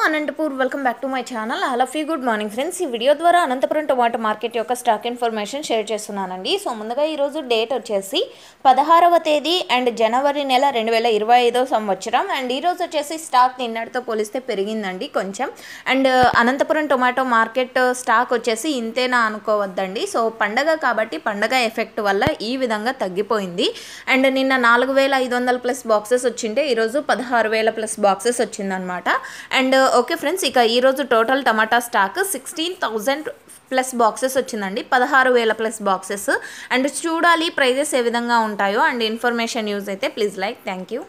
Anantapur welcome back to my channel. Hello fee good morning friends. ఈ video ద్వారా Anantapuram tomato market యొక్క stock information share చేస్తున్నానండి. So ముందుగా ఈరోజు డేట్ వచ్చేసి 16వ తేదీ అండ్ జనవరి నెల 2025 సంవత్సరం. అండ్ ఈరోజు వచ్చేసి స్టాక్ నిన్నటితో పోలిస్తే పెరిగిందండి కొంచెం. And Anantapuram tomato market stock వచ్చేసి ఇంతేనా అనుకోవద్దండి. సో పండగ కాబట్టి పండగ ఎఫెక్ట్ వల్ల ఈ విధంగా తగ్గిపోయింది. అండ్ నిన్న 4500 ప్లస్ బాక్సెస్ వచ్చింటే ఈరోజు 16,000 ప్లస్ బాక్సెస్ వచ్చిందనమాట. అండ్ ఓకే ఫ్రెండ్స్, ఇక ఈరోజు టోటల్ టమాటా స్టాక్ 16,000 ప్లస్ బాక్సెస్ వచ్చిందండి, 16,000 ప్లస్ బాక్సెస్. అండ్ చూడాలి ప్రైజెస్ ఏ విధంగా ఉంటాయో. అండ్ ఇన్ఫర్మేషన్ యూజ్ అయితే ప్లీజ్ లైక్. Thank you.